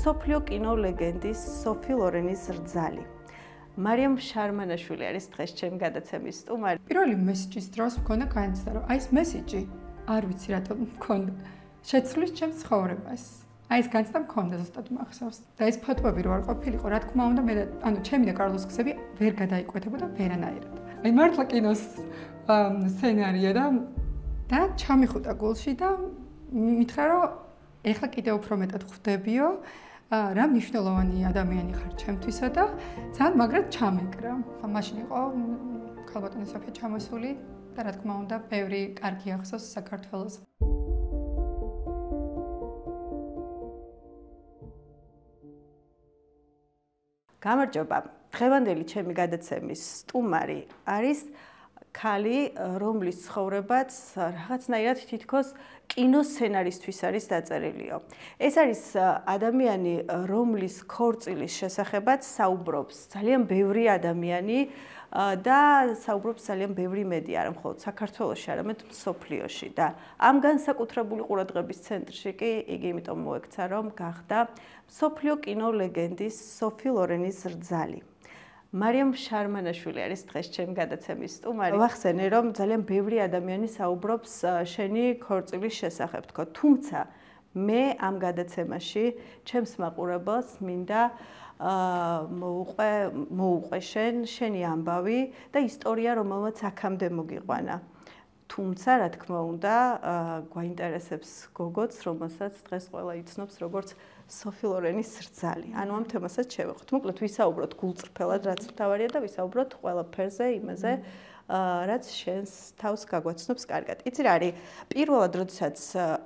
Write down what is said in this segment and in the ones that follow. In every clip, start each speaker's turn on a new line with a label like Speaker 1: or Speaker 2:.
Speaker 1: მსოფლიო კინო ლეგენდის სოფი ლორენის რძალი. მარიამ შარმანაშვილი არის დღეს ჩემი გადაცემის სტუმარი.
Speaker 2: პირველი მესიჯის დროს მქონდა განცდა, რომ აი ეს მესიჯი არ ვიცი რატომ მქონდა. შეცვლის ჩემს ცხოვრებას. აი ეს განცდა მქონდა ზუსტად მახსოვს. და ეს ფოტოები რო არ ყოფილიყო, რა თქმა უნდა, მე ჩემი და კარლოს ხსები ვერ გადაიკვეთებოდა ვერანაირად. აი მართლა კინოს სცენარია და ჩამიხუტა გულში და მითხრა, რომ ეხლა კიდევ უფრო მეტად ხვდებიო, რა მნიშვნელოვანი ადამიანი ხარ ჩემთვისა და ძალიან მაგრად ჩამეკრა. მაშინ იყო ქალბატონი სოფია ჩამოსული და რა თქმა უნდა, ბევრი კარგი ახსოვს საქართველოს.
Speaker 1: გამარჯობა. დღევანდელი ჩემი გადაცემის სტუმარი არის ქალი, რომლის ცხოვრებაც რაღაცნაირად თითქოს კინოსცენარისთვის არის დაწერილიო. ეს არის ადამიანი, რომლის ქორწილის შესახებაც საუბრობს ძალიან ბევრი ადამიანი და საუბრობს ძალიან ბევრი მედია, არა მხოლოდ საქართველოში, არამედ მსოფლიოში და ამ განსაკუთრებული ყურადღების ცენტრში კი იგი იმიტომ მოექცა, რომ გახდა მსოფლიო კინო ლეგენდის სოფი ლორენის რძალი. მარიამ შარმანაშვილი არის დღეს ჩემი გადაცემის სტუმარი. ვახსენე, რომ ძალიან ბევრი ადამიანი საუბრობს შენი ქორწილის შესახებ, თქო, თუმცა მე ამ გადაცემაში ჩემს მაყურებელს მინდა მოუყვე შენი ამბავი და ისტორია, რომელმაც აქამდე მოგიყვანა. თუმცა, რა თქმა უნდა, გვაინტერესებს გოგოც, რომელსაც დღეს ყველა იცნობს როგორც სოფი ლორენის რძალი. ანუ ამ თემასაც შევეხოთ. მოკლედ ვისაუბროთ გულწრფელად, რაც მთავარია და ვისაუბროთ ყველაფერზე, იმაზე, რაც შენს თავს გაგვაცნობს კარგად. იცი რა არის? პირველად, როდესაც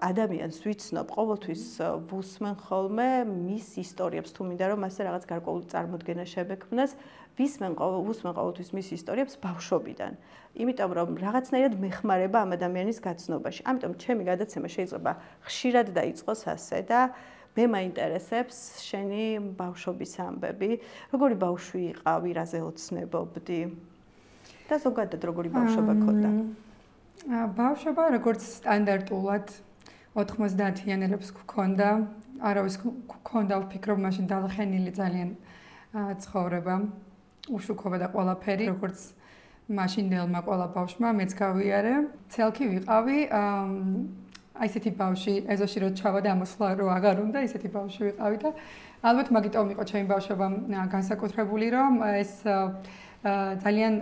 Speaker 1: ადამიანს ვიცნობ, ყოველთვის ვუსმენ ხოლმე მის ისტორიებს, თუ მინდა რომ მასე რაღაც გარკვეული წარმოდგენა შევექმნას, ვუსმენ ყოველთვის მის ისტორიებს ბავშვობიდან. იმიტომ რომ რაღაცნაირად მეხმარება ამ ადამიანის გაცნობაში. ამიტომ ჩემი გადაცემა შეიძლება ხშირად დაიწყოს ასე და მე მაინტერესებს შენი ბავშვობის ამბები, როგორი ბავშვი იყავი, რაზე ოცნებობდი და ზოგადად როგორი ბავშვობა გქონდა?
Speaker 2: ბავშვობა როგორც სტანდარტულად 90-იანელებს გქონდა, არავის გქონდა ვფიქრობ მაშინ დალხენილი ძალიან ცხოვრება, უშუქობა და ყველაფერი, როგორც მაშინდელმა ყველა ბავშვმა მეც გავიარე. ცელქი ვიყავი, აი ესეთი ბავშვი, ეზოში რო ჩავა და ამოსვლა რო აღარ უნდა, ესეთი ბავშვი ვიყავი და ალბათ მაგიტომ იყო ჩემი ბავშვობა განსაკუთრებული, რომ ეს ძალიან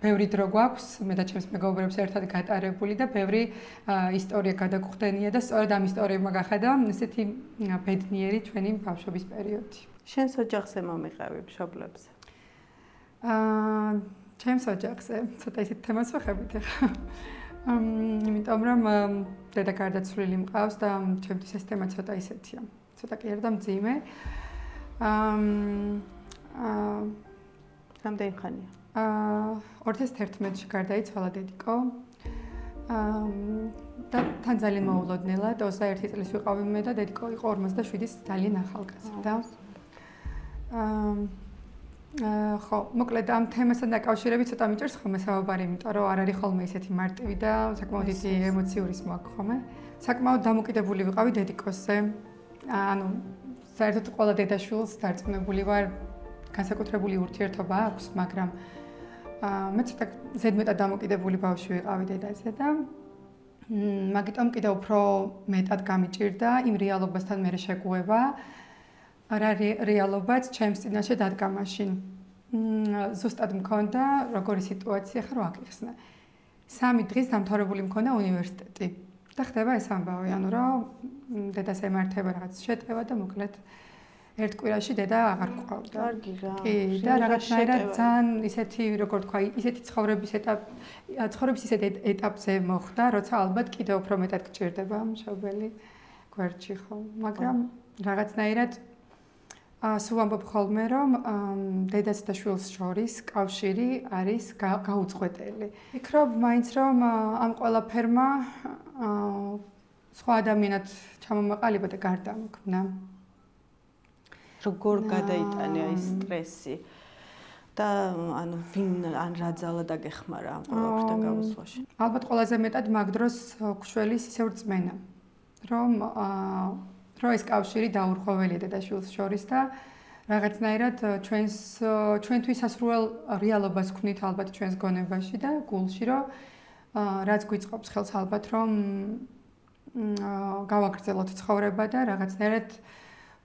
Speaker 2: ბევრი დრო გვაქვს, მე და ჩემს მეგობრებს ერთად გატარებული და ბევრი ისტორია გადაგხვდენია და სწორედ ამ ისტორიებმა გახადა ესეთი ბედნიერი ჩვენი ბავშვობის პერიოდი.
Speaker 1: შენს ოჯახზე მომიყევი მშობლებზე?
Speaker 2: ჩემს ოჯახზე, ცოტა ისეთ თემას ვახებით ახლა. იმიტომ რომ დედა გარდაცვლილი მყავს და ჩემთვის ეს თემა ცოტა ისეთია. ცოტა კი არა და მძიმე.
Speaker 1: რამდენი ხანია?
Speaker 2: 2011-ში გარდაიცვალა დედიკო. და თან ძალიან მოულოდნელად 21 წლის ვიყავი მე და დედიკო იყო 47-ის ძალიან ახალგაზრდა. ხო, მოკლედ ამ თემასთან დაკავშირებით ცოტა მიჭირს ხოლმე საუბარი, იმიტომ რომ არ არის ხოლმე ისეთი მარტივი და საკმაოდ დიდი ემოციური მაქვს ხოლმე. საკმაოდ დამოკიდებული ვიყავი დედიკოსზე. ანუ საერთოდ ყველა დედაშვილს დარწმუნებული ვარ, განსაკუთრებული ურთიერთობა აქვს, მაგრამ მე ცოტა ზედმეტად დამოკიდებული ბავშვი ვიყავი დედაზე და მაგიტომ კიდევ უფრო მეტად გამიჭირდა იმ რეალობასთან მერე შეგუება. არა რეალობაც ჩემს წინაშე დადგა მაშინ. ზუსტად მქონდა როგორი სიტუაცია ხარ ვაკიხსნა. 3 დღის დამთავრებული მქონდა უნივერსიტეტი. და ხდება ეს ამბავი, ანუ რომ დედას ემართება რაღაც შეტევა და მოკლედ ერთ კვირაში დედა აღარ გყავდა.
Speaker 1: კარგი რა.
Speaker 2: კი, და რაღაცნაირად ძალიან ისეთი, როგორ თქვა, ისეთი ცხოვრების ისეთ ეტაპზე მოხდა, როცა ალბათ კიდევ უფრო მეტად გჭირდება მშობელი გვერდში ხო, მაგრამ რაღაცნაირად სულ ამბობ ხოლმე, რომ დედას და შვილს შორის კავშირი არის გაუწყვეტელი. ვფიქრობ მაინც რომ ამ ყველაფერმა სხვა ადამიანად ჩამომაყალიბა და გარდამქმნა.
Speaker 1: როგორ გადაიტანე ის სტრესი და ანუ ვინ ან რა ძალა დაგეხმარა ამ ყველაფერთან გავუსვაში?
Speaker 2: ალბათ ყველაზე მეტად მაგ დროს ქშველის ისევ რწმენა, რომ რომ ეს კავშირი დაურღვეველია დედაშვილს შორის და რაღაცნაირად ჩვენთვის სასურველ რეალობას ვქნით ალბათ ჩვენს გონებაში და გულში, რომ რაც გვიწყობს ხელს ალბათ, რომ გავაგრძელოთ ცხოვრება და რაღაცნაირად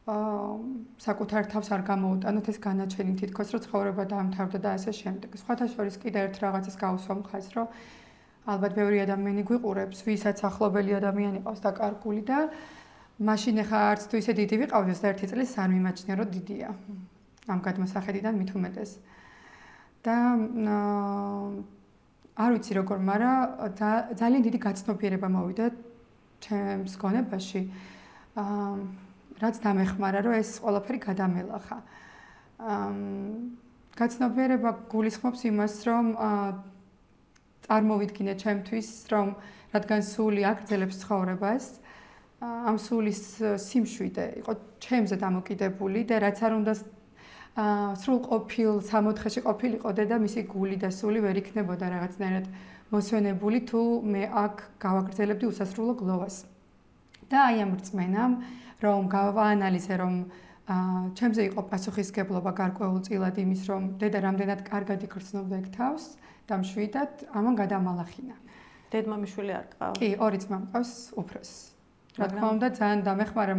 Speaker 2: საკუთარ თავს არ გამოუტანოთ ეს განაჩენი თითქოს, რომ ცხოვრება დაამთავრდა და ასე შემდეგ. სხვათა შორის კიდე ერთ რაღაცას გავუსვამ ხაზს, რომ ალბათ ბევრი ადამიანი გვიყურებს, ვისაც ახლობელი ადამიანი ყავს დაკარგული და მაშინ ახლა არც თუ ისე დიდი ვიყავდეს და ერთი წლის არ მიმაჩნია, რომ დიდია. ამ გადმოსახედიდან მით უმეტეს. და არ ვიცი როგორ, მაგრამ ძალიან დიდი გაცნობიერება მოვიდა ჩემს გონებაში. რაც დამეხმარა, რომ ეს ყველაფერი გადამელახა. გაცნობიერება გულისხმობს იმას, რომ წარმოვიდგინე ჩემთვის, რომ რადგან სული აგრძელებს ცხოვრებას, ამ სულის სიმშვიდე იყო ჩემზე დამოკიდებული და რაც არ უნდა სრულ ყოფილ სამოთხეში ყოფილიყო და მისი გული და სული ვერ იქნებოდა რაღაცნაირად მოსვენებული თუ მე აქ გავაგრძელებდი უსასრულო გლოვას. და აი ამ რწმენამ რომ გავაანალიზე რომ ჩემზე იყო პასუხისგებლობა გარკვეულწილად იმის რომ დედა რამდენად კარგად იგრძნობდა ეგ თავს და მშვიდად ამან გადამალახინა.
Speaker 1: დედმამიშვილი არ გყავს?
Speaker 2: კი, ორი ძმა მყავს უფროს. რა თქმა უნდა ძალიან დამეხმარა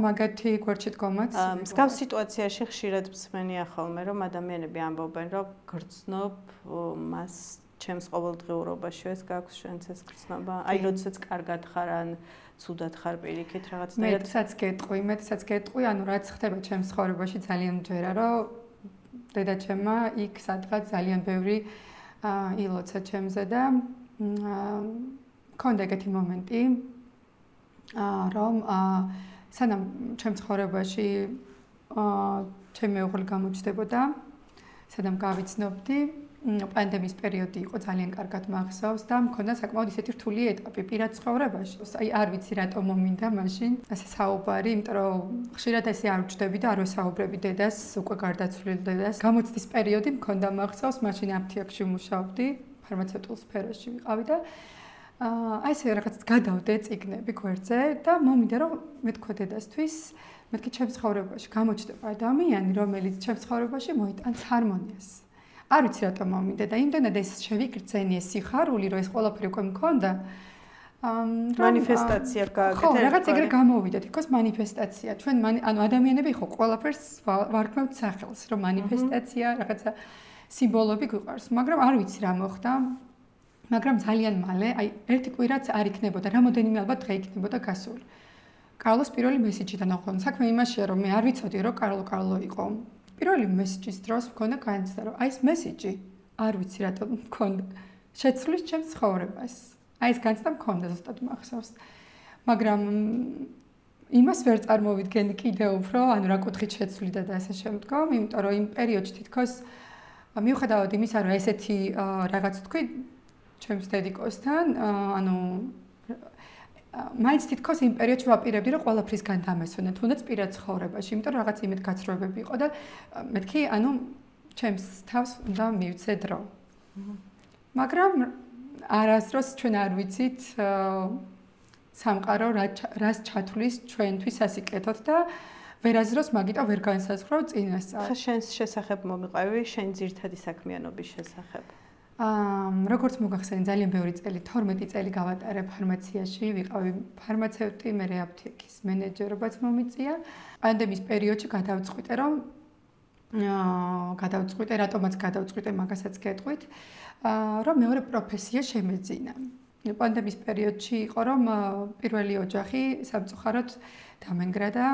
Speaker 2: მაგათი გვერდში დგომაც.
Speaker 1: მსგავს სიტუაციაში ხშირად მსმენია ხოლმე რომ ადამიანები ამბობენ რომ გრძნობ მას ჩემს ყოველდღიურობაში ეს გაქვს შენც ეს გრძნობა. აი როდესაც კარგად ხარ ან ცუდად ხარ პირიქით რაღაცნაირად
Speaker 2: მეტსაც გეტყვი, ანუ რაც ხდება ჩემს ცხოვრებაში ძალიან მჯერა, რომ დედაჩემმა იქ სადღაც ძალიან ბევრი ილოცა ჩემზე და მქონდა ეგეთი მომენტი, რომ სანამ ჩემს ცხოვრებაში ჩემი მეუღლე გამოჩნდებოდა, სანამ გავიცნობდი, პანდემიის პერიოდი იყო ძალიან კარგად მახსოვს და მქონდა საკმაოდ ისეთი რთული ეტაპი პირად ცხოვრებაში. აი არ ვიცი რატომ მომინდა მაშინ ასე საუბარი, იმიტომ რომ ხშირად ესე არ ვჭდები და არ ვესაუბრები დედას, უკვე გარდაცვლილ დედას. გამოცდის პერიოდი მქონდა მახსოვს, მაშინ აფთიაქში ვმუშაობდი, ფარმაცევტულ სფეროში ვიყავი და აი ესე რაღაც გადავდე წიგნები გვერდზე და მომინდა რომ მეთქვა დედასთვის, მეთქი ჩემს ცხოვრებაში გამოჩნდება ადამიანი, რომელიც ჩემს ცხოვრებაში მოიტანს ჰარმონიას. არ ვიცი რატომ მომინდა და იმდენად ეს შევიგრძენი ეს სიხარული, რომ ეს ყველაფერი უკვე მქონდა.
Speaker 1: მანიფესტაცია გააკეთე.
Speaker 2: ხო, რაღაც ეგრე გამოვიდა, თქოს მანიფესტაცია. ჩვენ ანუ ადამიანები ხო ყველაფერს ვარქმევთ სახელს, რომ მანიფესტაცია, რაღაცა სიმბოლოები გვიყვარს, მაგრამ არ ვიცი რა მოხდა. მაგრამ ძალიან მალე, აი ერთი კვირაც არ იქნებოდა, რამოდენიმე ალბათ დღე იქნებოდა გასული. კარლოს პირველი მესიჯიდან აღვნიშნა, საქმე იმაშია, რომ მე არ ვიცოდი, რომ კარლო იყო. პირველი მესიჯის დროს მქონდა განცდა, რომ აი ეს მესიჯი არ ვიცი რატომ მქონდა. შეცვლის ჩემს ცხოვრებას. აი ეს განცდა მქონდა ზუსტად მახსოვს. მაგრამ იმას ვერ წარმოვიდგენი კიდევ უფრო, ანუ რა კუთხით შეცვლიდა და ასე შემდგომ, იმიტომ რომ იმ პერიოდში თითქოს მიუხედავად იმისა, რომ ესეთი რაღაც თქვი ჩემს დედიკოსთან, ანუ მაინც თითქოს იმ პერიოდში ვაპირებდი, რომ ყველაფრისგან დამესვენენ, თუნდაც პირად ცხოვრებაში, იმიტომ რომ რაღაც იმედ გაცრუებები იყო და მეთქი, ანუ ჩემს თავს უნდა მივცე დრო. მაგრამ არასდროს ჩვენ არ ვიცით სამყარო რას ჩათვლის ჩვენთვის სასიკეთოდ და ვერასდროს მაგიტო ვერ განსაზღვრავ წინასწარ.
Speaker 1: ხა შენს შესახებ მომიყვევი, შენ ძირთადი საქმიანობის შესახებ.
Speaker 2: როგორც მოგახსენე, ძალიან ბევრი წელი, 12 წელი გავატარე ფარმაციაში, ვიყავი ფარმაცევტი, მე აფთიაქის მენეჯერობაც მომიწია. პანდემიის პერიოდში გადავწყვიტე, რატომაც გადავწყვიტე, მაგასაც გეტყვით, რომ მეორე პროფესია შემეძინა. პანდემიის პერიოდში იყო, რომ პირველი ოჯახი სამწუხაროდ დამენგრა და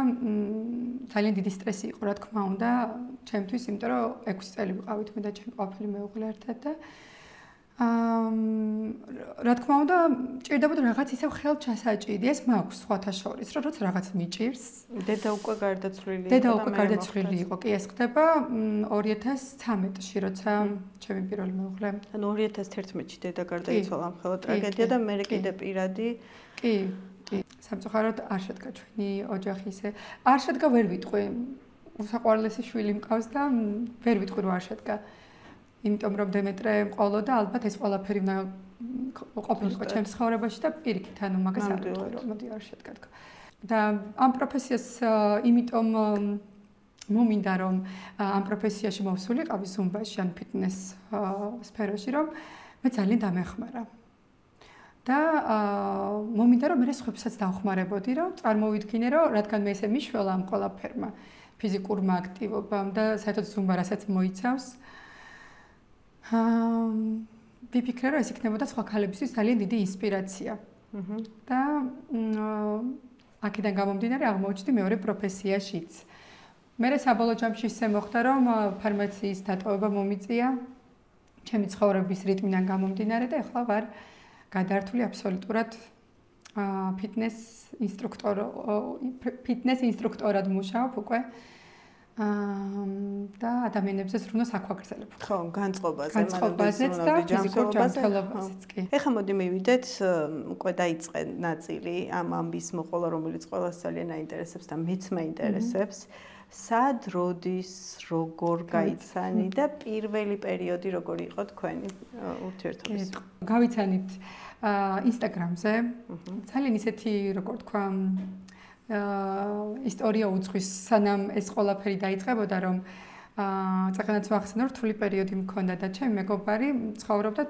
Speaker 2: ძალიან დიდი სტრესი იყო, რა თქმა უნდა, ჩემთვის, იმიტომ რომ 6 წელი ვიყავით მე და ჩემი ყოფილი მეუღლე ერთად და რა თქმა უნდა, ჭირდებოდა რაღაც ისევ ხელჩასაჭიდი, ეს მაქვს სხვათა შორის, რომ როცა რაღაც მიჭირს.
Speaker 1: დედა უკვე გარდაცვლილი
Speaker 2: იყო, კი ეს ხდება 2013-ში, როცა ჩემი პირველი მეუღლე.
Speaker 1: ანუ 2011-ში დედა გარდაიცვალა ამ ხელა ტრაგედია და მე კიდე პირადი.
Speaker 2: კი. სამწუხაროდ არ შედგა ჩვენი ოჯახი ისე. არ შედგა ვერ ვიტყვი. უსაყვარლესი შვილი მყავს და ვერ ვიტყვი რომ არ შედგა. იმიტომ რომ დემეტრე მყოლოდა ალბათ ეს ყველაფერი უნდა ყოფილიყო ჩემს ცხოვრებაში და პირიქით ანუ მაგას არ ვიტყვი რომ მოდი არ შედგა. და ამ პროფესიას იმიტომ მომინდა რომ ამ პროფესიაში მოვსულიყავი ზუმბაში ან ფიტნეს სფეროში რომ მე ძალიან დამეხმარა. და მომინდა რომ მე სხვებსაც დავხმარებოდი რომ წარმოვიდგინე რომ რადგან მე ესე მიშველა ამ ყველაფერმა ფიზიკურმა აქტივობამ და საერთოდ ზუმბა რასაც მოიცავს ვიფიქრე რომ ეს იქნებოდა სხვა ქალებისთვის ძალიან დიდი ინსპირაცია. და აქედან გამომდინარე აღმოჩნდი მეორე პროფესიაშიც. მე საბოლოო ჯამში ისე მოხდა რომ ფარმაციის დატოვება მომიწია ჩემი ცხოვრების რიტმიდან გამომდინარე და ეხლა ვარ გადაართული აბსოლუტურად ფიტნეს ინსტრუქტორად მუშაობ უკვე და ადამიანებზე სრუნოს აქვაგრძელებ.
Speaker 1: ხო, განწყობაზეც
Speaker 2: და ფიზიკურ ჯანმრთელობაზეც კი.
Speaker 1: ეხლა მოდი მივიდეთ უკვე დაიწყე ნაწილი ამ ამბის მოყოლა რომელიც ყველას ძალიან აინტერესებს და მეც მაინტერესებს. სად, როდის, როგორ გაიცანი და პირველი პერიოდი როგორი იყო თქვენი ურთიერთობის?
Speaker 2: გავიცანით Instagram-ზე. ძალიან ისეთი, როგორ თქვა, ისტორია უძღვის, სანამ ეს ყველაფერი დაიწყებოდა, რომ წაგანაც ვახსენე, რთული პერიოდი მქონდა და ჩემი მეგობარი ცხოვრობდა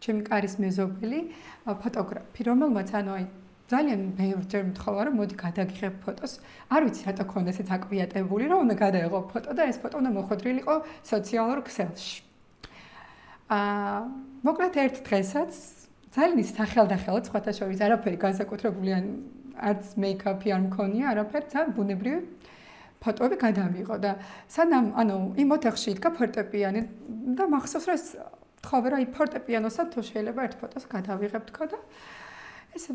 Speaker 2: ჩემი კარის მეზობელი ფოტოგრაფი, რომელმაც ძალიან ბევრჯერ მთხოვა რომ მოდი გადაგიღებ ფოტოს. არ ვიცი რატო ქონდა ესეც აკვიატებული რომ უნდა გადაეღო ფოტო და ეს ფოტო უნდა მოხვედრილიყო სოციალურ ქსელში. მოკლედ ერთ დღესაც ძალიან ის სახელდახელად სხვათა შორის არაფერი განსაკუთრებული არც მეიქაპი არ მქონია, არაფერი, ძალიან ბუნებრივი ფოტოები გადამიღო და სანამ იმ ოთახში იდგა ფორტეპიანო და მახსოვს რომ თხოვე რომ ფორტეპიანოსთან თუ შეიძლება ერთ ფოტოს გადავიღებ თქო და ეს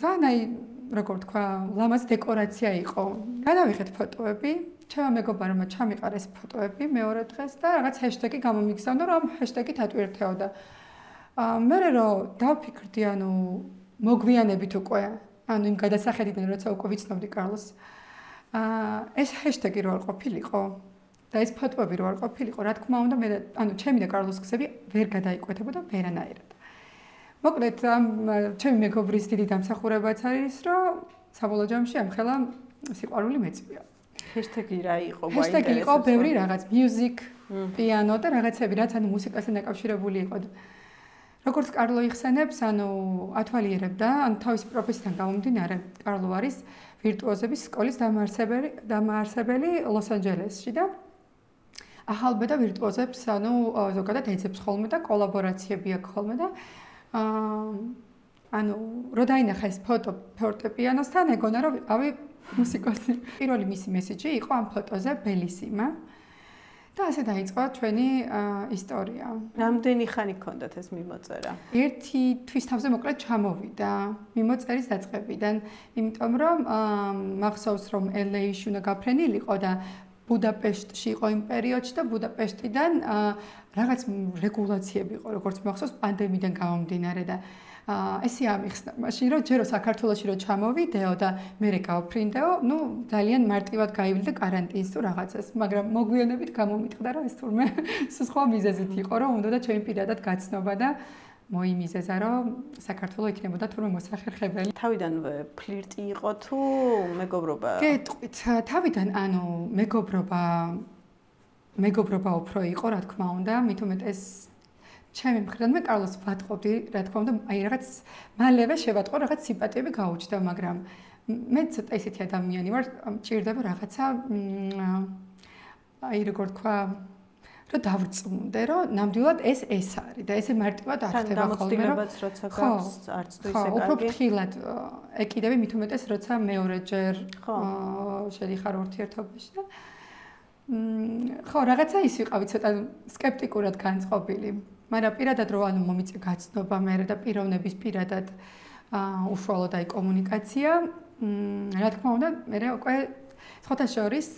Speaker 2: ძალიან როგორ თქვა, ლამაზ დეკორაცია იყო. გადავიღეთ ფოტოები, ჩემმა მეგობარმა ჩამიყარა ეს ფოტოები მეორე დღეს და რაღაც ჰეშტეგი გამომიგზავნა, რომ ამ ჰეშტეგით ატვირთეოდა. მე რომ დავფიქრდი, მოგვიანებით უკვე, იმ გადასახედიდან როცა უკვე ვიცნობდი კარლოს. ეს ჰეშტეგი რო არ ყოფილიყო და ეს ფოტოები რო არ ყოფილიყო, რა თქმა უნდა, მე ჩემი და კარლოს გზები ვერ გადაიკვეთებოდა ვერანაირად. მოკლედ ჩემი მეგობრის დიდი დამსახურებაც არის, რომ საბოლოო ჯამში ამხელა სიყვარული მეწვია.
Speaker 1: ჰეშტეგი რა იყო?
Speaker 2: ჰეშტეგი იყო ბევრი რაღაც, music, piano და რაღაცები, რაც მუსიკასთან დაკავშირებული იყო. როგორც კარლო იხსენებს, ათვალიერებდა, თავის პროფესიიდან გამომდინარე, კარლო არის ვირტუოზების სკოლის დამაარსებელი ლოს-ანჯელესში და ახალბედა ვირტუოზებს, ზოგადად ეძებს ხოლმე და კოლაბორაციები აქვს ხოლმე და რო დაინახა ეს ფოტო ფორტეპიანოსთან, ეგონა რომ ვიყავი მუსიკოსი. პირველი მისი მესიჯი იყო ამ ფოტოზე ბელისიმა და ასე დაიწყო ჩვენი ისტორია.
Speaker 1: რამდენი ხანი გქონდათ ეს მიმოწერა?
Speaker 2: ერთი თვის თავზე მოკლედ ჩამოვიდა მიმოწერის დაწყებიდან, იმიტომ რომ მახსოვს რომ LA-ში უნდა გაფრენილიყო და ბუდაპეშტში იყო იმ პერიოდში და ბუდაპეშტიდან რაღაც რეგულაციები იყო, როგორც მახსოვს პანდემიიდან გამომდინარე და ესე ამიხსნა მაშინ რომ ჯერო საქართველოში რო ჩამოვიდეო და მე გავფრინდეო, ძალიან მარტივად გაივლი კარანტინს თუ რაღაცას, მაგრამ მოგვიანებით გამომიტყდა რომ ეს თურმე სხვა მიზეზით იყო, რომ უნდა და ჩემი პირადად გაცნობა და მოიმიზეზა რომ საქართველო იქნებოდა თურმე მოსახერხებელი.
Speaker 1: თავიდანვე ფლირტი იყო თუ მეგობრობა?
Speaker 2: გეტყვით, თავიდან მეგობრობა უფრო იყო, რა თქმა უნდა, მით უმეტეს ჩემი მხრიდან მე კარლოს ვატყობდი, რა თქმა უნდა, რაღაც მალევე შევატყო, რაღაც სიმპათიები გაუჩნდა, მაგრამ მე ცოტა ისეთი ადამიანი ვარ, მჭირდება რაღაცა როგორ თქვა, რომ დავრწმუნდე, რომ ნამდვილად ეს არის და ესე მარტივად არ ხდება ხოლმე, რომ
Speaker 1: როცა გაქვს არც თუ ისე კარგი.
Speaker 2: უფრო ფრთხილად ეკიდები, მით უმეტეს როცა მეორეჯერ შედიხარ ურთიერთობაში და ხო, რაღაცა ის ვიყავი ცოტა სკეპტიკურად განწყობილი. მაგრამ პირადად რო მომიწე გაცნობა მე და პიროვნების პირადად უშუალოდ კომუნიკაცია, რა თქმა უნდა, მე უკვე სხვათა შორის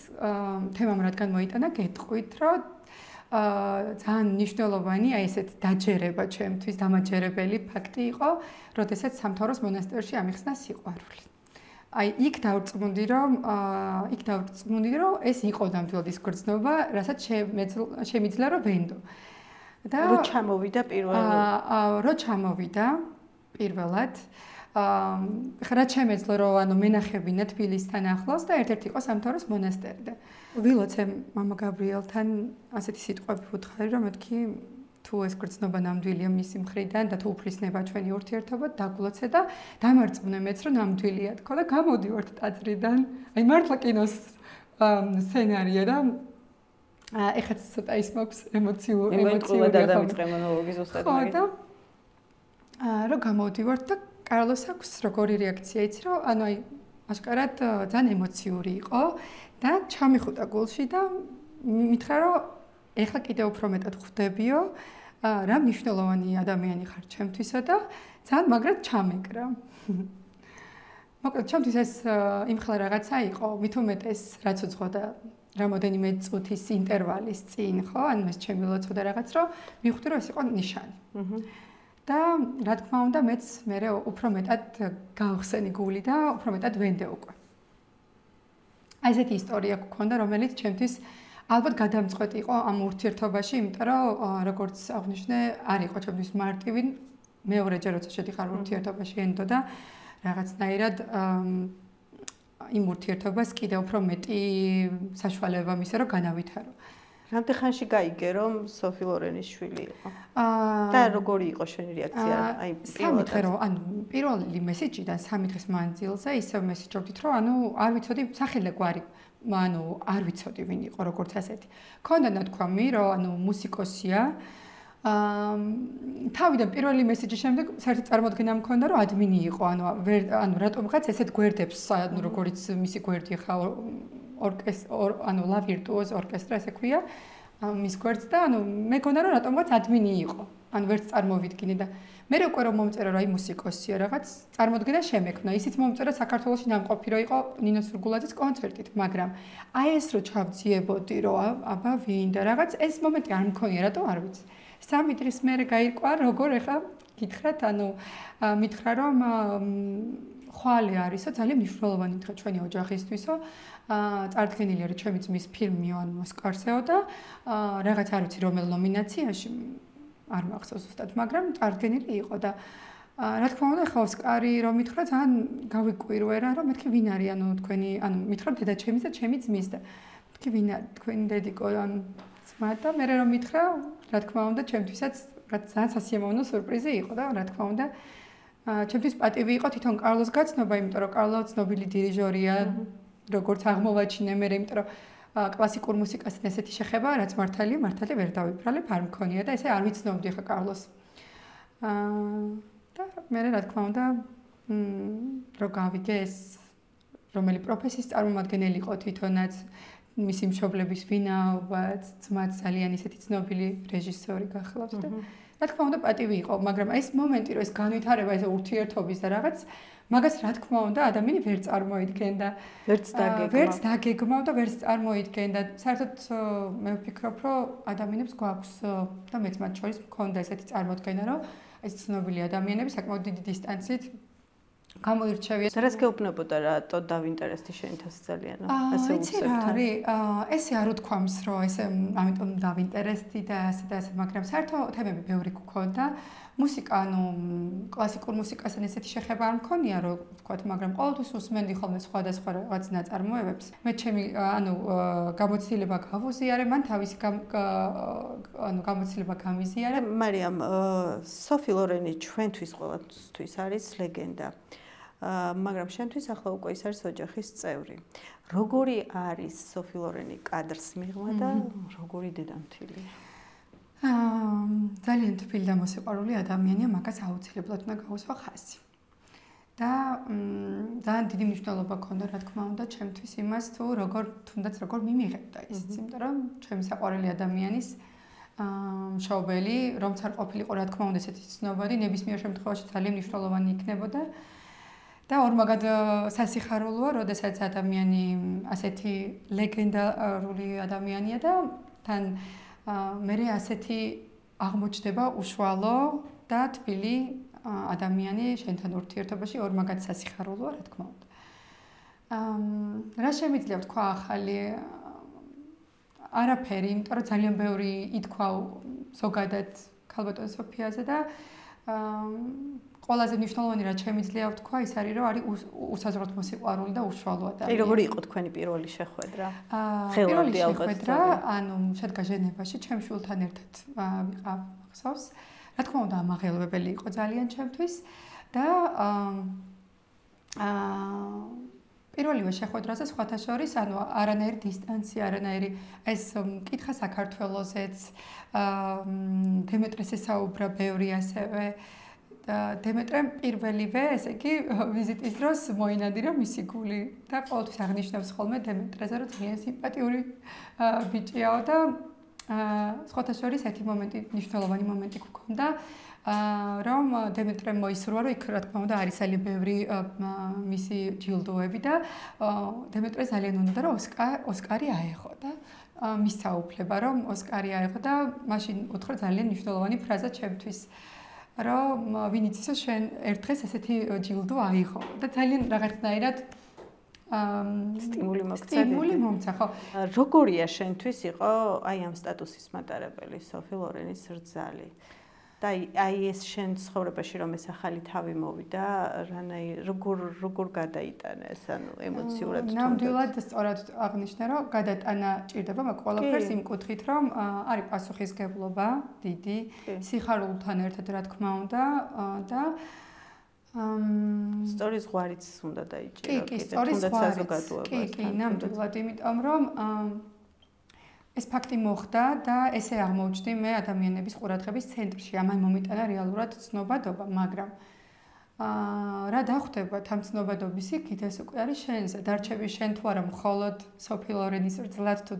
Speaker 2: თემამ რადგან მოიტანა, გეტყვით, რომ ძალიან მნიშვნელოვანი ესეთ დაჯერება ჩემთვის დამაჯერებელი ფაქტი იყო, როდესაც სამთავროს მონასტერში ამიხსნა სიყვარული. აი იქ დავწმუნდი რომ ეს იყო ნამდვილად ის გრძნობა, რასაც შემიძლია რომ ვენდო.
Speaker 1: და რო ჩამოვიდა
Speaker 2: პირველად რა შემეძლო რომ ანუ მენახებინა თბილისთან ახლოს და ერთ-ერთი იყო სამთავროს მონასტერი და ვილოცე მამა გაბრიელთან ასეთი სიტყვები ვუთხარი რომ მეთქი თუ ეს გრძნობა ნამდვილია მისი მხრიდან და თუ უფლისნება ჩვენი ურთიერთობა დაგვლოცე და დამარწმუნე მეც რომ ნამდვილია თქო და გამოდივართ ტაძრიდან აი მართლა კინოს სცენარია და ეხაც ცოტა ის მაქვს ემოციური
Speaker 1: და დავიწყე მონოლოგი ზუსტად
Speaker 2: მაგით და რომ გამოდივართ და კარლოს აქვს როგორი რეაქცია იცი რომ ანუ აი აშკარად ძალიან ემოციური იყო და ჩამიხუტა გულში და მითხრა რომ ეხლა კიდევ უფრო მეტად ხვდებიო რა მნიშვნელოვანი ადამიანი ხარ ჩემთვისა და ძალიან მაგრად ჩამეკრა. მოკლედ ჩემთვის ეს იმხელა რაღაცა იყო, მით უმეტეს რაც უძღოდა რამოდენიმე წუთის ინტერვალის წინ, ხო? ანუ ეს ჩემი ლოცვა და რაღაც რომ მივხვდი რომ ეს იყო ნიშანი. და რა თქმა უნდა მეც მე უფრო მეტად გავხსენი გული და უფრო მეტად ვენდე უკვე. აი ესეთი ისტორია გქონდა რომელიც ჩემთვის ალბათ გადამწყვეტი იყო ამ ურთიერთობაში, იმიტომ რომ როგორც აღნიშნე, არ იყო ჩემთვის მარტივი მეორეჯერ როცა შედიხარ ურთიერთობაში ენდო და რაღაცნაირად იმ ურთიერთობას კიდევ უფრო მეტი საშუალება მისცა რომ განავითარო.
Speaker 1: რამდენ ხანში გაიგე რომ სოფი ლორენის შვილი იყო? და როგორი იყო შენი რეაქცია? აი
Speaker 2: პირველი მესიჯიდან 3 დღის მანძილზე ისევ მესიჯობდით რომ არ ვიცოდი სახელი გვარი არ ვიცოდი ვინ იყო როგორც ასეთი. ქონდა ნათქვამი რომ მუსიკოსია. თავიდან პირველი მესიჯის შემდეგ საერთოდ წარმოდგენა მქონდა რომ ადმინი იყო. რატომღაც ესეთ გვერდებს როგორც მისი გვერდი ხა ლა ვირტუოზ ორკესტრა ესე ქვია. მის გვერდს და მეკონა რომ რატომღაც ადმინი იყო. ვერც წარმოვიდგინე და მე უკვე რომ მომწერა რომ აი მუსიკოსია რაღაც წარმოდგენა შემექმნა. ისიც მომწერა საქართველოში ნამყოფი რომ იყო ნინო სურგულაძის კონცერტით, მაგრამ აი ეს რო ჩავძიებოდი რომ აბა ვინ და რაღაც ეს მომენტი არ მქონია, რატო არ ვიცი. 3 დღის მერე გაირკვა როგორ ეხა გითხრათ, მითხრა რომ ხვალე არისო ძალიან მნიშვნელოვანი დღე ჩვენი ოჯახისთვისო. წარდგენილია რომ ჩემი ძმის ფილმიო ოსკარსეო და რაღაც არ ვიცი რომელ ნომინაციაში არ მახსოვს ზუსტად, მაგრამ წარდგენილი იყო და რა თქმა უნდა ხა ოსკარი რომ მითხრა ძალიან გავიკვირვე რა რომ მეთქი ვინ არის თქვენი მითხრა დედა ჩემის და ჩემი ძმის და მეთქი ვინ არის თქვენი დედიკო ძმა და მე რომ მითხრა რა თქმა უნდა ჩემთვისაც ძალიან სასიამოვნო სურპრიზი იყო და რა თქმა უნდა ჩემთვის პატივი იყო თვითონ კარლოს გაცნობა, იმიტომ რომ კარლო ცნობილი დირიჟორია, როგორც აღმოვაჩინე მე, იმიტომ რომ კლასიკურ მუსიკასთან ესეთი შეხება, რაც მართალი ვერ დავიბრალებ, არ მქონია და ესე არ ვიცნობდი ხა კარლოს. და მე რა თქმა უნდა რო გავიგე ეს რომელი პროფესიის წარმომადგენელი იყო თვითონაც მისი მშობლების ვინაობაც, ძმაც ძალიან ისეთი ცნობილი რეჟისორი გახლავთ და რა თქმა უნდა პატივი იყო, მაგრამ ეს მომენტი რომ ეს განვითარება ეს ურთიერთობის და რაღაც მაგას რა თქმა უნდა ადამიანი ვერ წარმოიდგენდა, ვერც დაგეგმავ და ვერც წარმოიდგენდა. საერთოდ მე ვფიქრობ, რომ ადამიანებს გვაქვს და მეც მათ შორის მქონდა ესეთი წარმოდგენა, რომ ეს ცნობილი ადამიანები საკმაოდ დიდი დისტანციით გამოირჩევიან.
Speaker 1: რას გეუბნებოდა რატო დავინტერესდი შენთას ძალიან ასე უცებთან?
Speaker 2: ესე არ უთქვამს რომ ესე ამიტომ დავინტერესდი და ასე, მაგრამ საერთოდ თემები ბევრი გქონდა. მუსიკა, კლასიკურ მუსიკასთან ესეთი შეხება არ მქონია, რომ ვთქვათ, მაგრამ ყოველთვის უსმენდი ხოლმე სხვადასხვა რაღაც ნაწარმოებებს. მე ჩემი გამოცდილება გავუზიარე, მან თავისი გამოცდილება გამიზიარა.
Speaker 1: მარიამ, სოფი ლორენი ჩვენთვის ყოველთვის არის ლეგენდა. მაგრამ შენთვის ახლა უკვე ის არის ოჯახის წევრი. როგორი არის სოფი ლორენი კადრს მიღმა და როგორი დედამთილია?
Speaker 2: ძალიან თბილი და მოსიყვარული ადამიანია, მაგას აუცილებლად უნდა გაუსვა ხაზი. და ძალიან დიდი მნიშვნელობა ჰქონდა, რა თქმა უნდა, ჩემთვის იმას თუ თუნდაც როგორ მიმიღებდა ისიც, იმიტომ რომ ჩემი საყვარელი ადამიანის მშობელი, რომც არ ყოფილიყო, რა თქმა უნდა, ესეთი ცნობადი, ნებისმიერ შემთხვევაში ძალიან მნიშვნელოვანი იქნებოდა. და ორმაგად სასიხარულოა, როდესაც ადამიანი ასეთი ლეგენდარული ადამიანია და თან მე ასეთი აღმოჩნდება უშუალო და თბილი ადამიანი შენთან ურთიერთობაში ორმაგად სასიხარულოა, რა თქმა უნდა. რა შემიძლია ვთქვა ახალი? არაფერი, იმიტომ რომ ძალიან ბევრი ითქვა ზოგადად ქალბატონ სოფიაზე და ყველაზე მნიშვნელოვანი რაც შემიძლია ვთქვა ის არის რომ არის უსაზღროდ მოსიყვარული და უშუალო ადამიანი.
Speaker 1: როგორი იყო თქვენი პირველი შეხვედრა?
Speaker 2: პირველი შეხვედრა, ანუ შედგა ჟენევაში, ჩემს შვილთან ერთად ვიყავ ხსოვს. რა თქმა უნდა, ამაღელვებელი იყო ძალიან ჩემთვის და პირველივე შეხვედრაზე სხვათა შორის, ანუ არანაირი დისტანცია, არანაირი ეს მკითხა საქართველოსეც, დემეტრეს ესაუბრა ბევრი ასევე და დემეტრემ პირველივე, ესე იგი, ვიზიტის დროს მოინადირა მისი გული და ყოველთვის აღნიშნავს ხოლმე დემეტრეზე, რომ ძალიან სიმპათიური ბიჭიაო და სხვათა შორის ერთი მომენტი, მნიშვნელოვანი მომენტი გქონდა, რომ დემეტრემ მოისურვა, რომ იქ რა თქმა უნდა არის ძალიან ბევრი მისი ჯილდოები და დემეტრე ძალიან უნდა რომ ოსკარი აეღო და მისცა უფლება რომ ოსკარი აეღო და მაშინ უთხრა ძალიან მნიშვნელოვანი ფრაზა ჩემთვის რომ ვინ იცის რომ შენ ერთ დღეს ესეთი ჯილდო აიღო და ძალიან რაღაცნაირად სტიმული მომცა ხო
Speaker 1: როგორია შენთვის იყო აი ამ სტატუსის მატარებელი სოფი ლორენის რძალი და აი ეს შენ ცხოვრებაში რომ ეს ახალი თავი მოვიდა როგორ გადაიტანე ეს ანუ ემოციურად თუნდაც
Speaker 2: ნამდვილად სწორად აღნიშნე რომ გადატანა ჭირდება მაგ ყველაფერს იმ კუთხით რომ არის პასუხისგებლობა დიდი სიხარულთან ერთად რა თქმა უნდა და
Speaker 1: სწორი ზღვარიც უნდა დაიჭირო
Speaker 2: კი თუნდაც საზოგადოებასთან კი ნამდვილად იმიტომ რომ ეს ფაქტი მოხდა და ესე აღმოჩნდი მე ადამიანების ყურადღების ცენტრში. ამან მომიტანა რეალურად ცნობადობა, მაგრამ რა დახვდებათ ამ ცნობადობის იქით ეს უკვე არის შენზე. დარჩები შენ თუ არა მხოლოდ სოფი ლორენის რძლად თუ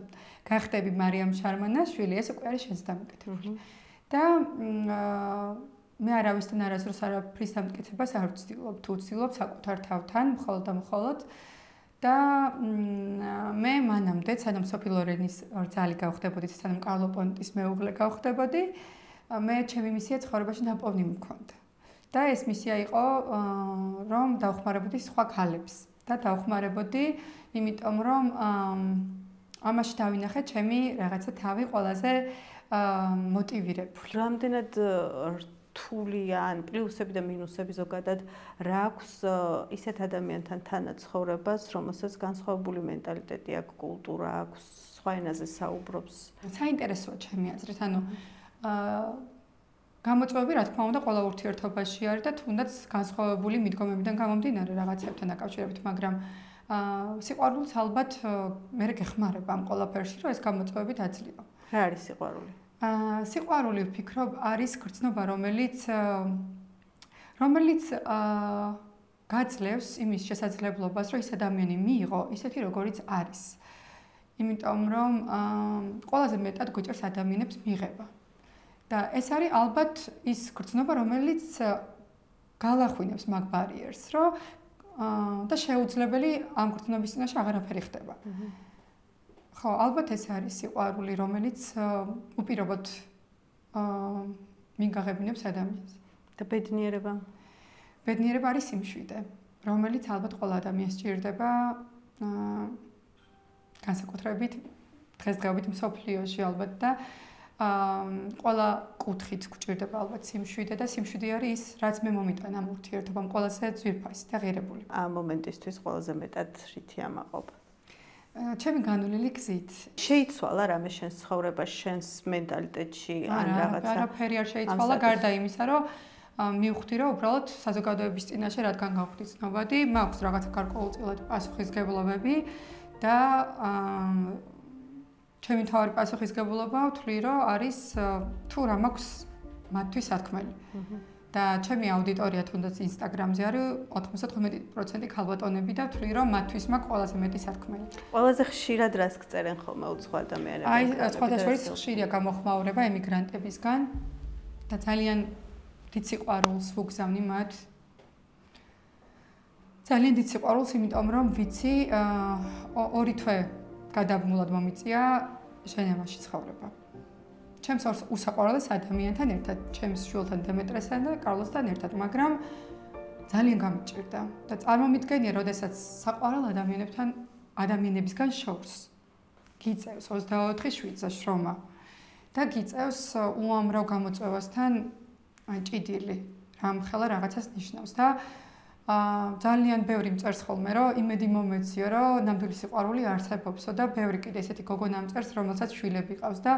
Speaker 2: გახდები მარიამ შარმანაშვილი, ეს უკვე არის შენს დამოკიდებული. და მე არავისთან არასდროს არაფრის დამტკიცებას არ ვცდილობ, თუ ვცდილობ საკუთარ თავთან, მხოლოდ და მხოლოდ და მე მანამდე სანამ სოფი ლორენის რძალი გავხდებოდი, სანამ კარლო პონტის მეუღლე გავხდებოდი, მე ჩემი მისია ცხოვრებაში ნაპოვნი მქონდა. და ეს მისია იყო რომ დავხმარებოდი სხვა ქალებს და დავხმარებოდი, იმიტომ რომ ამაში დავინახე ჩემი რაღაცა თავი ყველაზე მოტივირებული.
Speaker 1: რამდენად რთულია ან პლუსები და მინუსები ზოგადად რა აქვს ისეთ ადამიანთან თანაცხოვრებას, რომელსაც განსხვავებული მენტალიტეტი აქვს, კულტურა აქვს, სხვა ენაზე საუბრობს.
Speaker 2: საინტერესოა ჩემი აზრით, ანუ გამოწვევები რა თქმა უნდა ყველა ურთიერთობაში არის და თუნდაც განსხვავებული მიდგომებიდან გამომდინარე რაღაცებთან დაკავშირებით, მაგრამ სიყვარულიც ალბათ მე გეხმარება ამ ყველაფერში, რომ ეს გამოწვევები დაძლეო.
Speaker 1: რა არის სიყვარული?
Speaker 2: სიყვარული ვფიქრობ არის გრძნობა, რომელიც გაძლევს იმის შესაძლებლობას, რომ ის ადამიანი მიიღო ისეთი როგორიც არის. იმიტომ რომ ყველაზე მეტად გვიჭერს ადამიანებს მიღება. და ეს არის ალბათ ის გრძნობა, რომელიც გალახვინებს მაგ ბარიერს, რომ და შეუძლებელი ამ გრძნობის წინაშე აღარაფერი ხდება. ხო, ალბათ ეს არის სიყვარული, რომელიც უპირობოდ მიგაღებინებს ადამიანს.
Speaker 1: და ბედნიერება?
Speaker 2: ბედნიერება არის სიმშვიდე, რომელიც ალბათ ყველა ადამიანს სჭირდება განსაკუთრებით დღესდღეობით მსოფლიოში ალბათ და ყველა კუთხით გვჭირდება ალბათ სიმშვიდე და სიმშვიდე არის ის, რაც მე მომიტანა ამ ურთიერთობამ ყველაზე ძვირფასი და ღირებული.
Speaker 1: ამ მომენტისთვის ყველაზე მეტად რითი ამაყობ?
Speaker 2: ჩემი განვლილი გზით.
Speaker 1: შეიცვალა რამე შენს ცხოვრებაში, შენს მენტალიტეტში ან რაღაცა?
Speaker 2: არაფერი არ შეიცვალა გარდა იმისა, რომ მივხვდი, რომ უბრალოდ საზოგადოების წინაშე რადგან გავხდი ცნობადი, მაქვს რაღაცა გარკვეულწილად პასუხისგებლობები და ჩემი თავი პასუხისგებლობა ვთვლი, რომ არის თუ რა მაქვს მათთვის სათქმელი. და ჩემი აუდიტორია თუნდაც ინსტაგრამზე არის 99% ქალბატონები და ვთვლი, რომ მათთვის მაქვს ყველაზე მეტი სათქმელი.
Speaker 1: ყველაზე ხშირად რას გწერენ ხოლმე უცხო ადამიანები?
Speaker 2: აი, სხვათა შორის ხშირია გამოხმაურება ემიგრანტებისგან და ძალიან დიდ სიყვარულს ვუგზავნი მათ. ძალიან დიდ სიყვარულს, იმიტომ რომ ვიცი, 2 თვე გადაბმულად მომიწია ჟენევაში ცხოვრება. ჩემს უსაყვარლეს ადამიანთან ერთად, ჩემს შვილთან დემეტრესთან და კარლოსთან ერთად, მაგრამ ძალიან გამიჭირდა და წარმომიდგენია, როდესაც საყვარელ ადამიანებისგან შორს გიწევს 24/7 შრომა და გიწევს უამრავ გამოწვევასთან ჭიდილი, რამხელა რაღაცას ნიშნავს და ძალიან ბევრი მწერს ხოლმე, რომ იმედი მომეციო, რომ ნამდვილი სიყვარული არსებობსო და ბევრი კიდე ესეთი გოგონა მწერს, რომელსაც შვილები ყავს და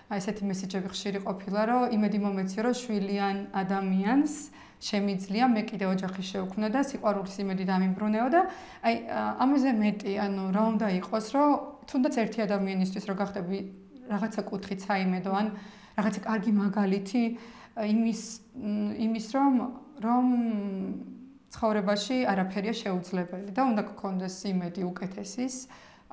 Speaker 2: ესეთი მესიჯები ხშირი ყოფილა, რომ იმედი მომეციო, რომ შვილიან ადამიანს შემიძლია მე კიდე ოჯახი შევქმნა და სიყვარულის იმედი დამიმბრუნეო და აი ამაზე მეტი, ანუ რა უნდა იყოს, რომ თუნდაც ერთი ადამიანისთვის რო გახდები რაღაცა კუთხით საიმედო ან რაღაცა კარგი მაგალითი იმის რომ ცხოვრებაში არაფერია შეუძლებელი და უნდა გქონდეს იმედი უკეთესის,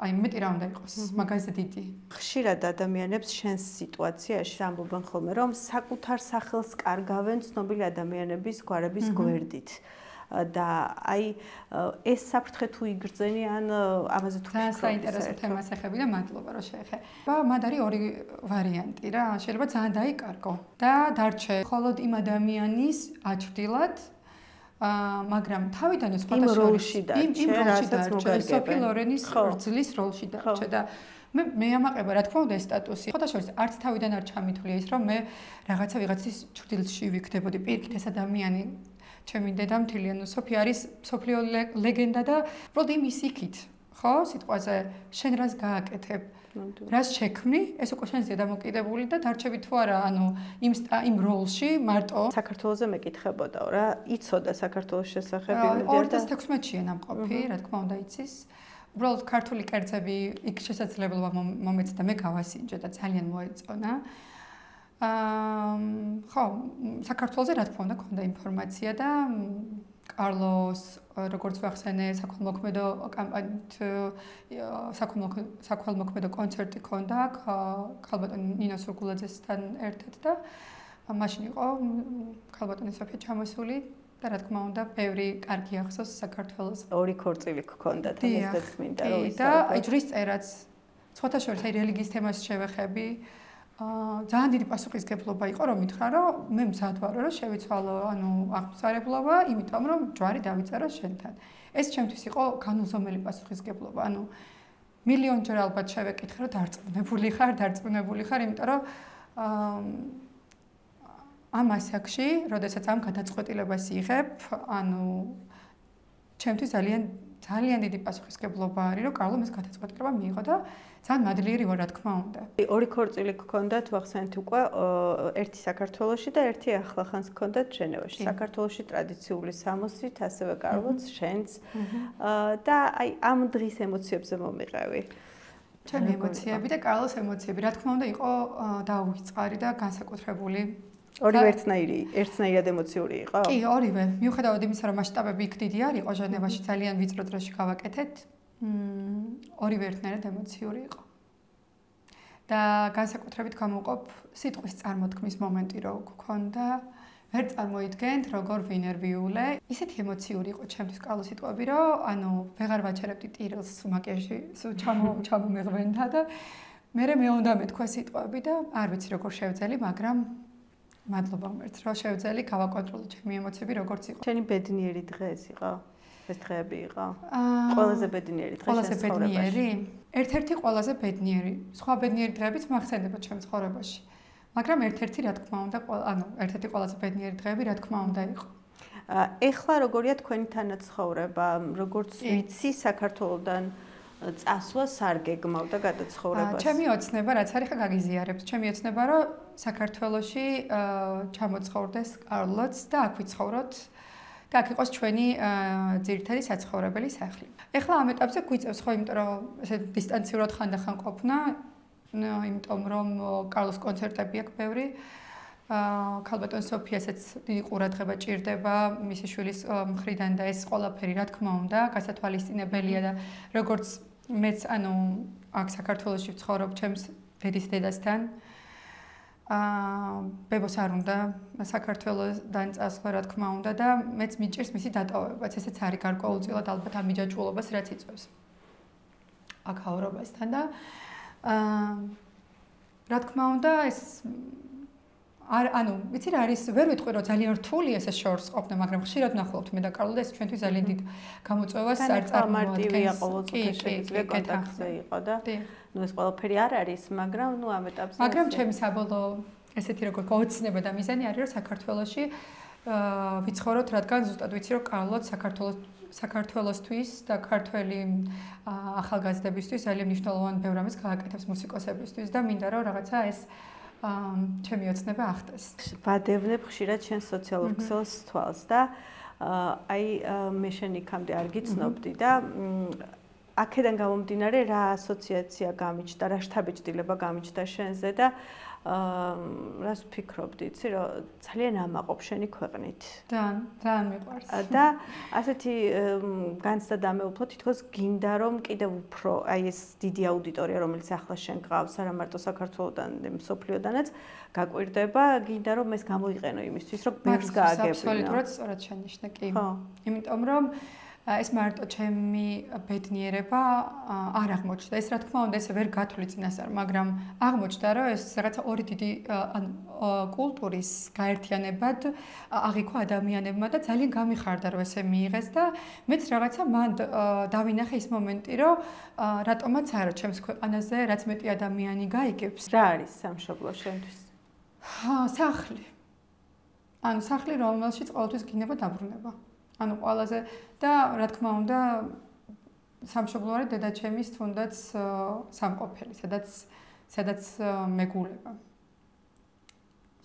Speaker 2: აი მეტი რა უნდა იყოს, მაგაზე დიდი.
Speaker 1: ხშირად ადამიანებს შენს სიტუაციაში ამბობენ ხოლმე, რომ საკუთარ სახელს კარგავენ ცნობილი ადამიანების გვარების გვერდით. და აი ეს საფრთხე თუ იგრძენი ან ამაზე თუ
Speaker 2: ძალიან საინტერესო თემას ეხები და მადლობა რომ შეეხება. მათ არის ორი ვარიანტი რა. შეიძლება ძალიან დაიკარგო და დარჩე მხოლოდ იმ ადამიანის აჩრდილად მაგრამ თავიდან
Speaker 1: იმ როლში
Speaker 2: დარჩე, სოფი ლორენის რძლის როლში დარჩე და მე ამაყება რა თქმა უნდა ეს სტატუსი. ხოთაშორის არც თავიდან არ ჩამითვლია ის რომ მე რაღაცა ვიღაცის ჭრდილში ვიქნებოდი პირიქით ეს ადამიანი ჩემი დედამთილი ანუ სოფი არის სოფლიო ლეგენდა და უბრალოდ იმის იქით ხო სიტყვაზე შენ რას გააკეთებ რას შექმნი ეს უკვე შენზეა დამოკიდებული და დარჩები თუ არა ანუ იმ როლში მარტო
Speaker 1: საქართველოზე მეკითხებოდაო რა იცოდა საქართველოს შესახებ
Speaker 2: 2016-ში ნამყოფი რა თქმა უნდა იცის უბრალოდ ქართული კერძები იქ შესაძლებლობა მომეწდა მე გავასინჯე და ძალიან მოეწონა ხო საქართველოზე რა თქმა უნდა ქონდა ინფორმაცია და კარლოს როგორც ვახსენე საქველმოქმედო კამპანიით საქველმოქმედო კონცერტი ქონდა ქალბატონ ნინო სურგულაძესთან ერთად და მაშინ იყო ქალბატონი სოფია ჩამოსული და რა თქმა უნდა ბევრი კარგი ახსოვს საქართველოს
Speaker 1: ორი ქორწილი გქონდათ ამას და წმინდა რომ
Speaker 2: და აი ჯვრის წერაც სხვათა შორის აი რელიგიის თემას შევეხები ძალიან დიდი პასუხისგებლობა იყო რომ მითხრა რომ მე მზად ვარო რომ შევიცვალო ანუ აღმსარებლობა იმიტომ რომ ჯვარი დავიწერო შენთან ეს ჩემთვის იყო განუზომელი პასუხისგებლობა ანუ მილიონჯერ ალბათ შევეკითხე რომ დარწმუნებული ხარ იმიტომ რომ ამ ასაკში როდესაც ამ გადაწყვეტილებას იღებ ანუ ჩემთვის ძალიან დიდი პასუხისგებლობა არის რომ კარლომ ეს გადაწყვეტილება მიიღო და ძალიან მადლიერი ვარ რა თქმა უნდა.
Speaker 1: ორი ქორწილი გქონდათ ვახსენეთ უკვე ერთი საქართველოში და ერთი ახლახანს გქონდათ ჟენევაში. საქართველოში ტრადიციული სამოსით ასევე კარლოც შენც და აი ამ დღის ემოციებზე მომიყევი.
Speaker 2: ჩემი ემოციები და კარლოს ემოციები რა თქმა უნდა იყო დაუვიწყარი და განსაკუთრებული.
Speaker 1: ორივე ერთნაირად ემოციური იყო?
Speaker 2: კი, ორივე. მიუხედავად იმისა, რომ მასშტაბები იქ დიდი არ იყო, ჟენევაში ძალიან ვიწრო დროში გავაკეთეთ. ორივე ერთნაირად ემოციური იყო. და განსაკუთრებით გამოვყოფ სიტყვის წარმოთქმის მომენტი რო გქონდა. ვერ წარმოიდგენთ როგორ ვინერვიულე. ისეთი ემოციური იყო ჩემთვის კარლოს სიტყვები, რომ ანუ ვეღარ ვაჩერებდი ტირილს მაკიაჟში, ჩამომეღვენდა და მე უნდა მეთქვა სიტყვები და არ ვიცი როგორ შევძელი, მაგრამ მადლობა უმერც რა შევძელი გავაკონტროლო ჩემი ემოციები როგორც იყო.
Speaker 1: შენი ბედნიერი დღე ეს იყო? ეს დღეები იყო? ყველაზე ბედნიერი დღე შენ ცხოვრებაში?
Speaker 2: ერთ-ერთი ყველაზე ბედნიერი. სხვა ბედნიერი დღეებიც მახსენდება ჩემ ცხოვრებაში. მაგრამ ერთ-ერთი რა თქმა უნდა, ანუ ერთ-ერთი ყველაზე ბედნიერი დღეები რა თქმა უნდა იყო.
Speaker 1: ეხლა როგორია თქვენი თანაცხოვრება? როგორც ვიცი საქართველოსდან წასვლა სარგეგმავ და გადაცხოვრებას.
Speaker 2: ჩემი ოცნება რაც არის ხა გაგიზიარებთ. ჩემი ოცნება რომ საქართველოში ჩამოცხოვრდეს კარლოც და აქ ვიცხოვროთ და აქ იყოს ჩვენი ძირითადი საცხოვრებელი სახლი. ეხლა ამ ეტაპზე გვიწევს ხო იმიტომ რომ ესე დისტანციურად ხანდახან ყოფნა, იმიტომ რომ კარლოს კონცერტები აქვს ბევრი. ქალბატონ სოფიასაც დიდი ყურადღება ჭირდება მისი შვილის მხრიდან და ეს ყველაფერი რა თქმა უნდა გასათვალისწინებელია და როგორც მეც ანუ აქ საქართველოში ვცხოვრობ ჩემს დედის დედასთან ბებოს არ უნდა საქართველოსდან წასვლა რა თქმა უნდა და მეც მიჭირს მისი დატოვებაც ესეც არის გარკვეულწილად ალბათ ამ მიჯაჭვულობას რაც იწვევს აქაურობასთან და რა თქმა უნდა ეს ანუ ვიცი რა არის ვერ ვიტყვი რომ ძალიან რთული ეს შორს ყოფნა მაგრამ ხშირად ვნახულობთ მე და კარლო და ეს ჩვენთვის ძალიან დიდ გამოწვევას არ
Speaker 1: წარმოვადგენს ყოველწლიურად შეიძლება კონტაქტზე იყო და ნუ ეს ყველაფერი არ არის მაგრამ ნუ ამ ეტაპზე
Speaker 2: მაგრამ ჩემი საბოლოო ესეთი როგორ გაოცნება და მიზანი არის რომ საქართველოში ვიცხოვროთ რადგან ზუსტად ვიცი რომ კარლოთ საქართველოსთვის და ქართველი ახალგაზრდებისთვის ძალიან მნიშვნელოვანი ბევრ ამის გააკეთებს მუსიკოსებისთვის და მინდა რომ რაღაცა ეს ჩემი ოცნება ახტეს.
Speaker 1: ვადევნებ ხშირად შენ სოციალურ ქსელს თვალს და აი მე შენ იქამდე არ გიცნობდი და აქედან გამომდინარე რა ასოციაცია გამიჩნდა, რა შთაბეჭდილება გამიჩნდა შენზე და რას ვფიქრობდი, იცი რომ ძალიან ამაყობ შენი ქვეყნით.
Speaker 2: ძალიან მიყვარს.
Speaker 1: და ასეთი განცდა დამეუფლო თითქოს გინდა რომ კიდევ უფრო აი ეს დიდი აუდიტორია რომელიც ახლა შენ გყავს არა მარტო საქართველოდან, მსოფლიოდანაც გაკვირდება, გინდა რომ ეს გამოიყენო იმისთვის რომ ბევრს გააგებინო.
Speaker 2: აბსოლუტურად სწორად შენიშნე კი. იმიტომ რომ ეს მარტო ჩემი ბედნიერება არ აღმოჩნდა. ეს რა თქმა უნდა ეს ვერ გათვლი წინასწარ, მაგრამ აღმოჩნდა რომ ეს რაღაცა ორი დიდი კულტურის გაერთიანებად აღიქვა ადამიანებმა და ძალიან გამიხარდა რომ ესე მიიღეს და მეც რაღაცა მან დავინახე ის მომენტი რომ რატომაც არა ჩემს ქვეყანაზე რაც მეტი ადამიანი გაიგებს.
Speaker 1: რა არის სამშობლო შენთვის?
Speaker 2: სახლი. ანუ სახლი რომელშიც ყოველთვის გინება დაბრუნება. ანუ ყველაზე და რა თქმა უნდა სამშობლო არის დედაჩემის თუნდაც სამყოფელი, სადაც მეგულება.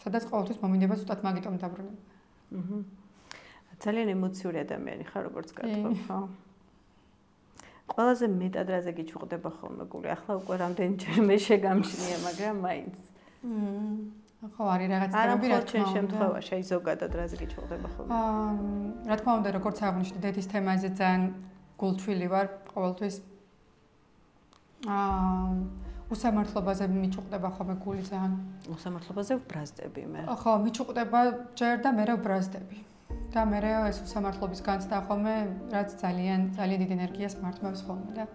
Speaker 2: სადაც ყოველთვის მომინდება ზუსტად მაგიტომ დაბრუნება.
Speaker 1: ძალიან ემოციური ადამიანი ხარ, როგორც გეტყვი, ხო? ყველაზე მეტად რაზე გიჩუღდება ხოლმე გული? ახლა უკვე რამდენჯერ მე შეგამჩნია, მაგრამ მაინც.
Speaker 2: ხო, არის რაღაც თემები, რა თქმა უნდა.
Speaker 1: შემთხვევაში აი ზოგადად რაზე გიჩუღდება ხოლმე?
Speaker 2: რა თქმა უნდა, როგორც აღნიშნე, დედის თემაზე ძალიან გულთვილი ვარ ყოველთვის. უსამართლობაზე მიჩუღდება ხოლმე გული ძალიან.
Speaker 1: უსამართლობაზე ვბრაზდები მე.
Speaker 2: ხო, მიჩუღდება ჯერ და მერე ვბრაზდები. და მერე ეს უსამართლობის განცდა ხოლმე, რაც ძალიან დიდი ენერგიას მართმევს ხოლმე და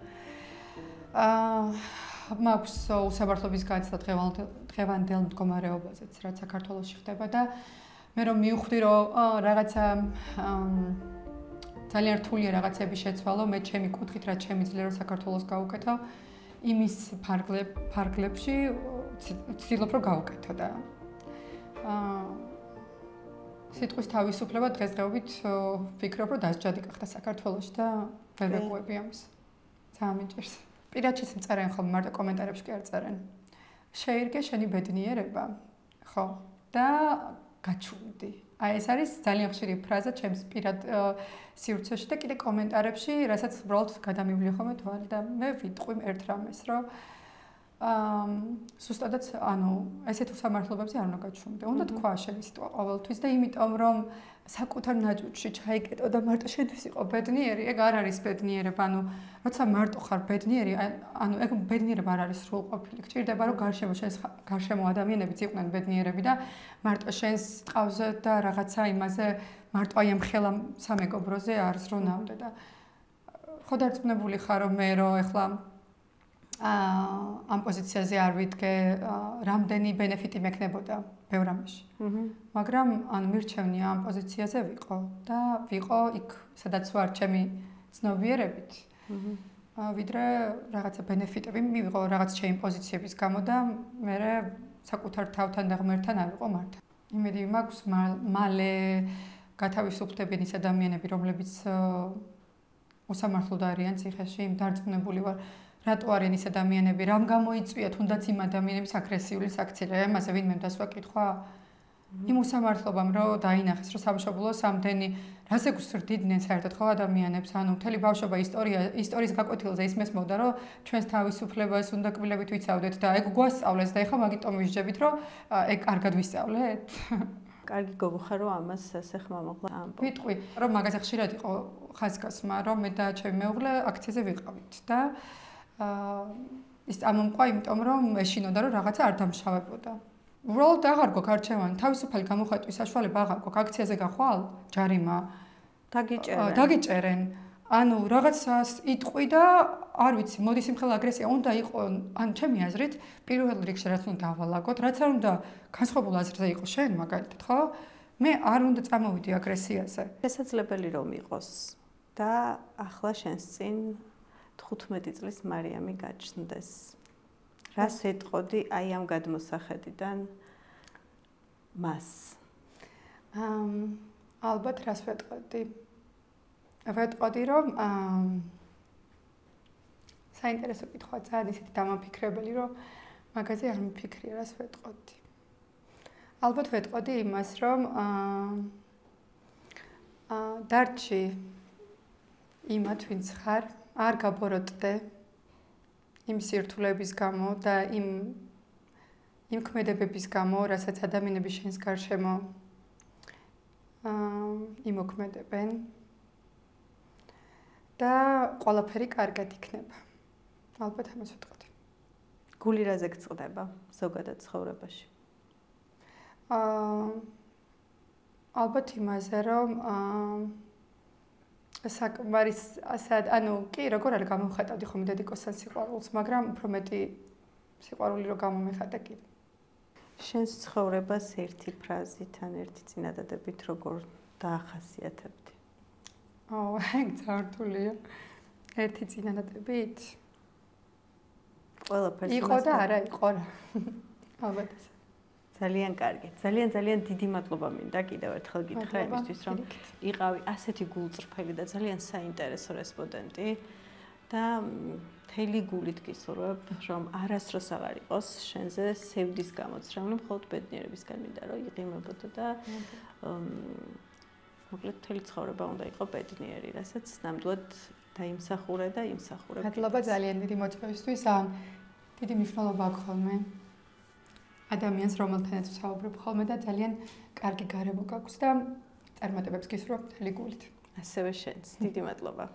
Speaker 2: მაქვს უსამართლობის განცდა დღევანდელ მდგომარეობაზეც, რაც საქართველოში ხდება და მე რომ მივხვდი რომ რაღაცა ძალიან რთულია რაღაცები შეცვალო, მე ჩემი კუთხით რაც შემიძლია რომ საქართველოს გავუკეთო, იმის ფარგლებში ვცდილობ რომ გავუკეთო და სიტყვის თავისუფლება დღესდღეობით ვფიქრობ რომ დასჯადი გახდა საქართველოში და ვერ ვეკვები ამის. ძალიან მიჭირს. პირადშიც მწერენ ხოლმე, მარტო კომენტარებში კი არ წერენ. შეირგე შენი ბედნიერება, ხო? და გაჩუმდი. აი ეს არის ძალიან ხშირი ფრაზა ჩემს პირად სივრცეში და კიდე კომენტარებში, რასაც უბრალოდ გადამივლი ხოლმე თვალი და მე ვიტყვი ერთ რამეს, რომ სუსტადაც, ანუ ესეთ უსამართლობებზე არ უნდა გაჩუმდე. უნდა თქვა შენი სიტყვა ყოველთვის და იმიტომ რომ საკუთარ ნაჭუჭში ჩაიკეტო და მარტო შენთვის იყო ბედნიერი, ეგ არ არის ბედნიერება, ანუ როცა მარტო ხარ ბედნიერი, ანუ ეგ ბედნიერება არ არის სრულყოფილი. გჭირდება რომ გარშემო ადამიანებიც იყვნენ ბედნიერები და მარტო შენს ტყავზე და რაღაცა იმაზე მარტო აი ამ ხელა სამეგობროზე არ ზრუნავდე და ხო დარწმუნებული ხარ რომ მე რომ ეხლა ამ პოზიციაზე არ ვიდგე, რამდენი ბენეფიტი მექნებოდა ბევრ ამაში. მაგრამ ანუ მირჩევნია ამ პოზიციაზე ვიყო და ვიყო იქ, სადაც ვარ ჩემი ცნობიერებით. ვიდრე რაღაცა ბენეფიტები მივიღო რაღაც ჩემი პოზიციების გამო და მე საკუთარ თავთან და ღმერთთან არ ვიყო მართა. იმედი მაქვს მალე გათავისუფლდებიან ის ადამიანები, რომლებიც უსამართლოდ არიან ციხეში, დარწმუნებული ვარ რატო არიან ის ადამიანები, რამ გამოიწვია თუნდაც იმ ადამიანების აგრესიული საქციელება, ამაზე ვინმე დასვა კითხვა? იმ უსამართლობამ რომ დაინახეს, რომ სამშობლოს ამდენი რაზე გუსრდიდნენ საერთოდ ხო ადამიანებს, ანუ მთელი ბავშვობა ისტორიის გაკვეთილზე ის მესმოდა, რომ ჩვენს თავისუფლებას უნდა კბილებით ვიცავდეთ და ეგ გვასწავლეს და ეხლა მაგიტომ ვისჯებით, რომ ეგ კარგად ვისწავლეთ.
Speaker 1: კარგი გოგო ხარ რომ ამას ასე ხმამაღლა ამბობ.
Speaker 2: ვიტყვი, რომ მაგაზე ხშირად იყო ხაზგასმა, რომ მე და ჩემი მეუღლე აქციაზე ვიყავით და ის ამომყვა, იმიტომ რომ ეშინოდა რომ რაღაცა არ დამშავებოდა. უბრალოდ აღარ გვაქვს არჩევანი, თავისუფალი გამოხატვის საშუალება აღარ გვაქვს. აქციაზე გახვალ, ჯარიმა
Speaker 1: დაგიჭერენ.
Speaker 2: ანუ რაღაცას იტყვი და არ ვიცი, მოდი სიმხელა აგრესია უნდა იყო, ან ჩემი აზრით, პირველ რიგში რაც უნდა დავალაგოთ, რაც არ უნდა განსხვავებულ აზრზე იყოს შენ, მაგალითად, ხო? მე არ უნდა წამოვიდი აგრესიაზე.
Speaker 1: შესაძლებელი რომ იყოს და ახლა შენს წინ 15 წლის მარიამი გაჩნდეს. რას ეტყოდი აი ამ გადმოსახედიდან მას?
Speaker 2: ალბათ რას ვეტყოდი? ვეტყოდი რომ საინტერესო კითხვა ძალიან ისეთი დამაფიქრებელი რომ მაგაზე არ მიფიქრია რას ვეტყოდი. ალბათ ვეტყოდი იმას რომ დარჩი იმათ ვინც ხარ, არ გაბოროტდე იმ სირთულეების გამო და იმ ქმედებების გამო, რასაც ადამიანები შენს გარშემო იმოქმედებენ და ყველაფერი კარგად იქნება. ალბათ ამას ვიტყოდი.
Speaker 1: გული რაზე გწყდება ზოგადად ცხოვრებაში?
Speaker 2: ალბათ იმაზე, რომ საკმარის ასად, ანუ კი, როგორ არ გამოვხატავდი ხომ დედიკოსთან სიყვარულს, მაგრამ უფრო მეტი სიყვარული რო გამომეხატა კი.
Speaker 1: შენს ცხოვრებას ერთი ფრაზით ან ერთი წინადადებით როგორ დაახასიათებდი?
Speaker 2: ეგ ძართულია. ერთი წინადადებით?
Speaker 1: ყველაფერს
Speaker 2: იყო და არა იყო რა. ალბათ ეს.
Speaker 1: ძალიან კარგი. ძალიან დიდი მადლობა მინდა კიდევ ერთხელ გითხრა იმისთვის, რომ იყავი ასეთი გულწრფელი და ძალიან საინტერესო რესპონდენტი და მთელი გულით გისურვებ, რომ არასდროს აღარ იყოს შენზე სევდის გამოცრავლი, მხოლოდ ბედნიერებისგან მინდა რომ იყიმებოდო და მოკლედ მთელი ცხოვრება უნდა იყო ბედნიერი, რასაც ნამდვილად დაიმსახურე და იმსახურებ.
Speaker 2: მადლობა ძალიან დიდი მოწვევისთვის, დიდი მნიშვნელობა აქვს ხოლმე ადამიანს, რომელთანაც ვსაუბრობ ხოლმე და ძალიან კარგი გარემო გაქვს და წარმატებებს გისურვებ მთელი გულით.
Speaker 1: ასევე შენს. დიდი მადლობა.